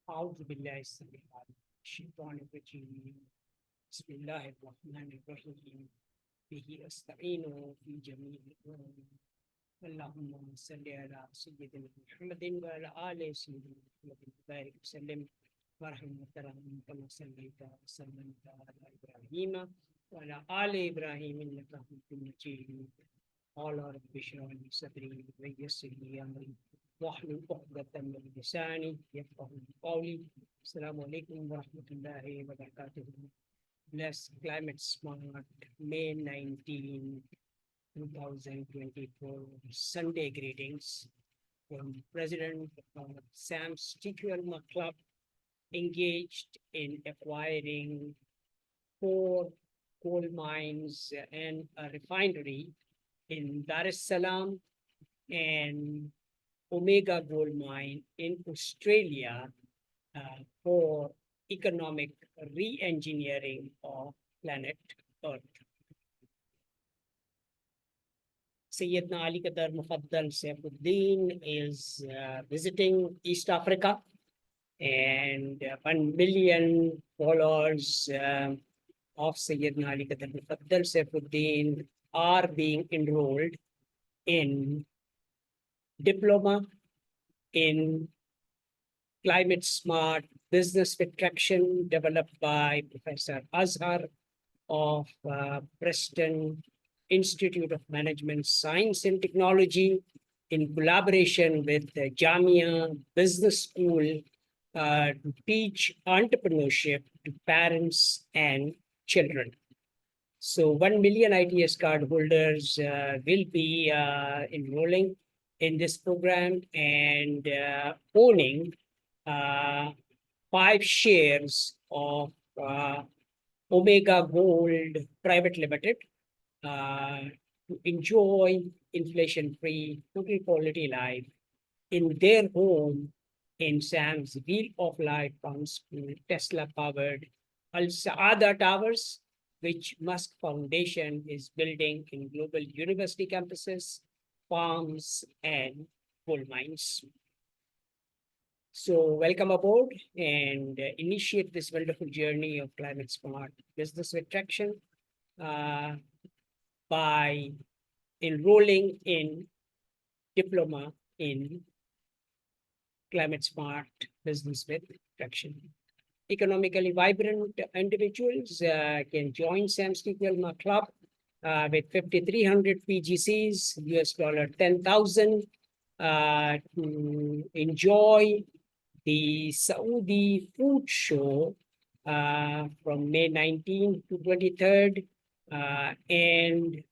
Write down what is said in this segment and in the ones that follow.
أعوذ بالله السميع العليم من الشيطان الرجيم. بسم الله الرحمن الرحيم. به أستعين في جميع الأمور. اللهم صل على سيدنا محمد وعلى آل سيدنا محمد وبارك وسلم ورحمة الله كما صليت وسلمت على إبراهيم وعلى آل إبراهيم إنك حميد مجيد. قال رب اشرح لي صدري ويسر لي أمري واحلل عقدة من لساني يفقهوا قولي. السلام عليكم ورحمة الله وبركاته. Blessed Climate Smart, May 19, 2024, Sunday greetings from President of CSBwT Club, engaged in acquiring 4 coal mines and a refinery in Dar es Salaam and Omega Gold Mine in Australia for economic re-engineering of planet Earth. Sayyidina Ali Qadar Mufaddal Saifuddin is visiting East Africa, and 1 million followers of Sayyidina Ali Qadar Mufaddal Saifuddin are being enrolled in Diploma in Climate Smart Business with Traction, developed by Professor Azhar of Preston Institute of Management Science and Technology, in collaboration with the Jamia Business School, to teach entrepreneurship to parents and children. So 1 million ITS card holders will be enrolling in this program and owning 5 shares of Omega Gold Private Limited to enjoy inflation-free, total quality life in their home in Sam's Wheel of Life Farm School, Tesla-powered Al Saada Towers, which Musk Foundation is building in global university campuses, farms, and coal mines. So welcome aboard and initiate this wonderful journey of climate smart business with traction by enrolling in Diploma in Climate Smart Business with Traction. Economically vibrant individuals can join CSBwT Club with 5,300 PGCs, $10,000, to enjoy the Saudi Food Show from May 19th to 23rd and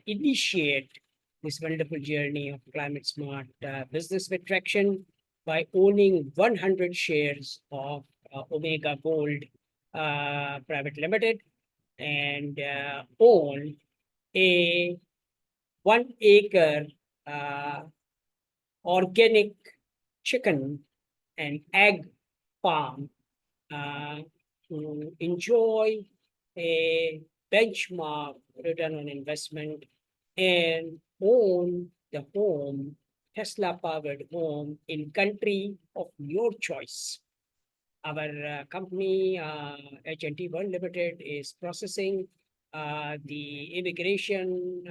initiate this wonderful journey of climate smart business with traction by owning 100 shares of Omega Gold Private Limited and own a 1-acre organic chicken and egg farm to enjoy a benchmark return on investment and own the home, Tesla-powered home in country of your choice. Our company, H&T World Limited, is processing the immigration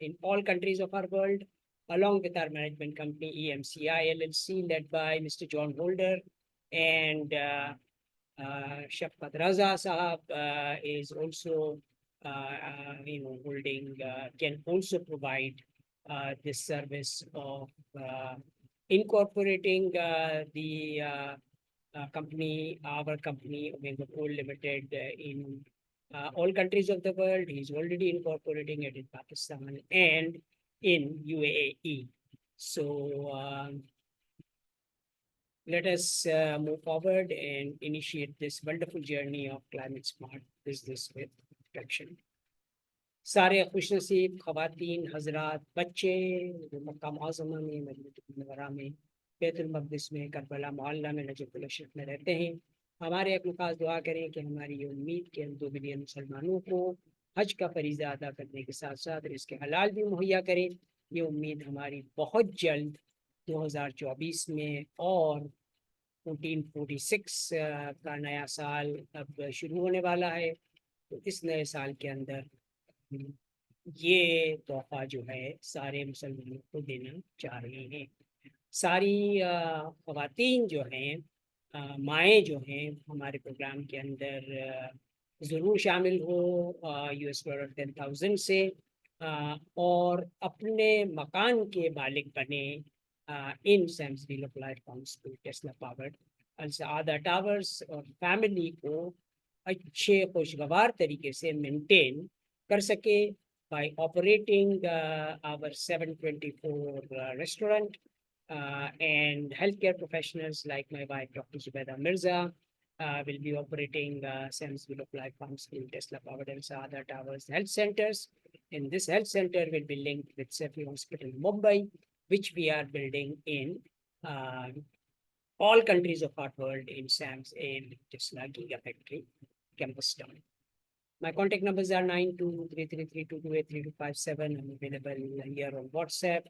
in all countries of our world, along with our management company, EMCI LLC, led by Mr. John Holder, and Shafqat Raza Sahab is also, holding, can also provide this service of incorporating the company, our company, Omega Gold Limited, in all countries of the world. He's already incorporating it in Pakistan and in UAE. So let us move forward and initiate this wonderful journey of climate smart business with traction. सारे खुशनसीब खवातीन हजरात बच्चे जो मक्का मुअज़्ज़मा में मदीनतुल मुनव्वरा में बैतुल मक़दिस में Karbala मोहल्ला में नजफ़ुल अशरफ में रहते हैं, हमारे अपने खास दुआ करें कि हमारी ये उम्मीद कि हम 2 मिलियन मुसलमानों को हज का फरीज़ा अदा करने के साथ साथ इसके हलाल भी मुहैया करें। ये उम्मीद हमारी बहुत जल्द 2024 में और 1446 का नया साल अब शुरू होने वाला है। तो इस नए साल के अंदर ये तोहफा जो है सारे मुसलमानों को देना चाह रहे हैं। सारी ख़वातीन जो हैं, माएँ जो हैं, हमारे प्रोग्राम के अंदर ज़रूर शामिल हो $10,000 से, और अपने मकान के मालिक बने इन सैम्सविल of life council Tesla powered अलसादा टावर्स, और फैमिली को अच्छे खुशगवार तरीके से मेंटेन कर सके by operating our 724 restaurant, and healthcare professionals like my wife, Dr. Zubaida Mirza, will be operating Samsville of Life Council, Tesla Powered and other towers health centers. And this health center will be linked with Sefi Hospital Mumbai, which we are building in all countries of our world in Sam's and Tesla Gigafactory campus town. My contact numbers are 923332283257. I'm available here on WhatsApp.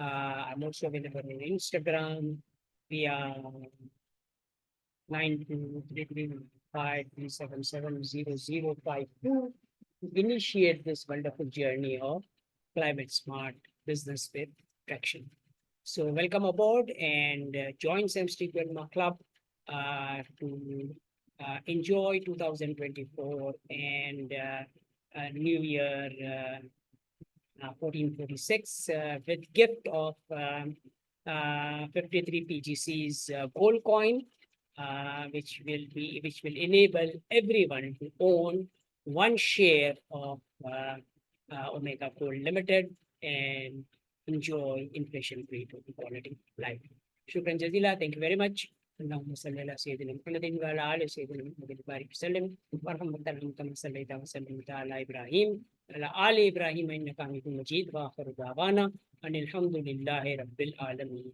I'm also available on Instagram via 923353770052 to initiate this wonderful journey of climate smart business with traction. So welcome aboard and join CSBwT Club to enjoy 2024 and New Year 1446 with gift of 53 PGC's gold coin, which will enable everyone to own one share of Omega Gold Limited and enjoy inflation-free quality life. Shukran jazila. Thank you very much. اللهم صل على سيدنا محمد وعلى آل سيدنا محمد وبارك وسلم وارحم اللهم كما صليت وسلم على إبراهيم وعلى آل إبراهيم إنك حميد مجيد وآخر دعوانا أن الحمد لله رب العالمين.